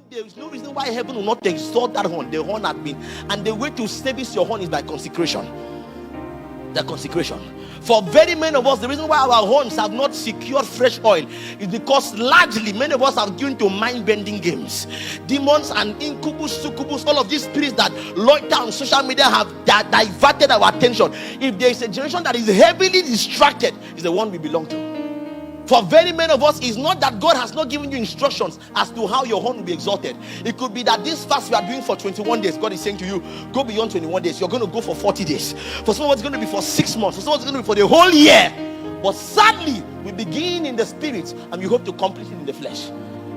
there is no reason why heaven will not exalt that horn. The horn had been, and the way to service your horn is by consecration. The consecration. For very many of us, the reason why our horns have not secured fresh oil is because largely many of us have given to mind-bending games. Demons and incubus, succubus, all of these spirits that loiter on social media have diverted our attention. If there is a generation that is heavily distracted, it's the one we belong to. For very many of us, it's not that God has not given you instructions as to how your horn will be exalted. It could be that this fast we are doing for 21 days, God is saying to you, go beyond 21 days. You're going to go for 40 days. For some of us, it's going to be for 6 months. For some of us, it's going to be for the whole year. But sadly, we begin in the spirit and we hope to complete it in the flesh.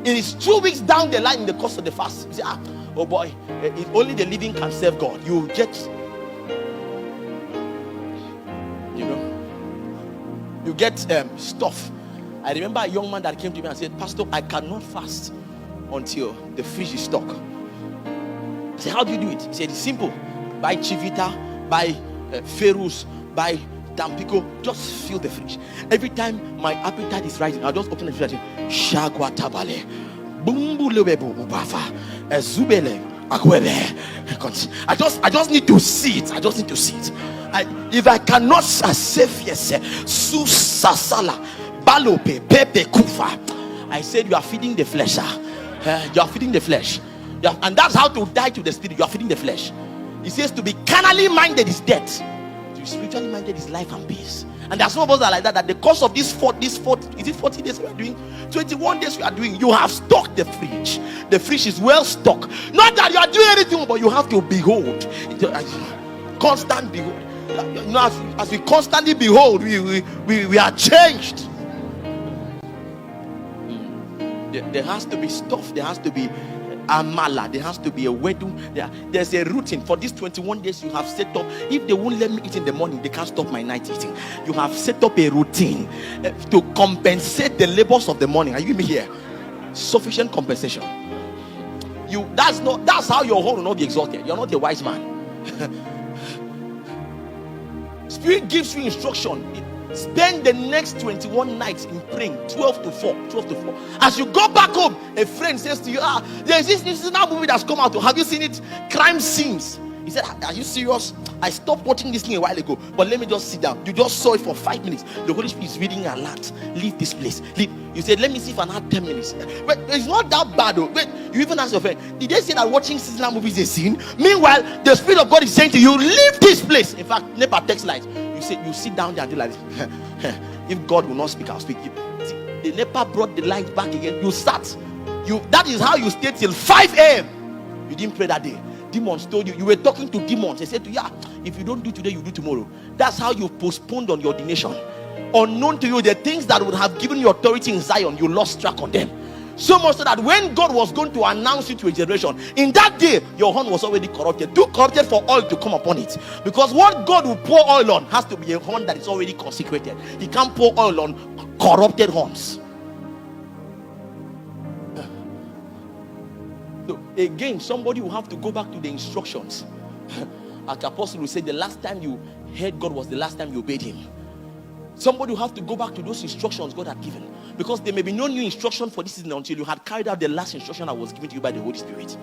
It is 2 weeks down the line in the course of the fast. You say, oh boy, if only the living can serve God. You get, you get stuff. I remember a young man that came to me and said, Pastor, I cannot fast until the fridge is stocked. I said, how do you do it? He said, it's simple. Buy Chivita, buy Ferus, buy Tampico. Just fill the fridge. Every time my appetite is rising, I'll just open the fridge and Shagwa Tabale, Bumbulebebo Ubafa, Zubele, Akwebe. I just need to see it. I just need to see it. If I cannot save yes, Susasala. Pepe Kufa. I said you are feeding the flesh, you are feeding the flesh, and that's how to die to the spirit. You are feeding the flesh. He says to be carnally minded is death, to be spiritually minded is life and peace. And there's some of us that are like that. That the course of this 40 is it 40 days we are doing, 21 days we are doing, you have stocked the fridge. The fridge is well stocked. Not that you are doing anything, but you have to behold, constant behold. As we constantly behold, we are changed. There has to be stuff. There has to be amala. There has to be a wedding. There's a routine. For these 21 days you have set up. If they won't let me eat in the morning, they can't stop my night eating. You have set up a routine to compensate the labors of the morning. Are you with me here? Sufficient compensation. That's how your horn will not be exalted. You're not a wise man. Spirit gives you instruction. Spend the next 21 nights in praying, 12 to 4. As you go back home, a friend says to you, there's this movie that's come out. Have you seen it? Crime Scenes. He said, are you serious? I stopped watching this thing a while ago, but let me just sit down. You just saw it for 5 minutes. The Holy Spirit is reading a lot. Leave this place. Leave. You said, let me see if I had 10 minutes. But it's not that bad though. Wait, you even ask your friend, did they say that watching seasonal movies is a sin? Meanwhile, the Spirit of God is saying to you, leave this place. In fact, NEPA text light. You sit down there and do like this. If God will not speak, I'll speak. The NEPA brought the light back again. You sat. That is how you stayed till 5 a.m. You didn't pray that day. Demons told you. You were talking to demons. They said to you, if you don't do today, you do tomorrow. That's how you postponed on your ordination. Unknown to you, the things that would have given you authority in Zion, you lost track on them. So much so that when God was going to announce you to a generation, in that day, your horn was already corrupted. Too corrupted for oil to come upon it. Because what God will pour oil on has to be a horn that is already consecrated. He can't pour oil on corrupted horns. So again, somebody will have to go back to the instructions. Like Apostle will say, the last time you heard God was the last time you obeyed him. Somebody will have to go back to those instructions God had given. Because there may be no new instruction for this season until you had carried out the last instruction that was given to you by the Holy Spirit.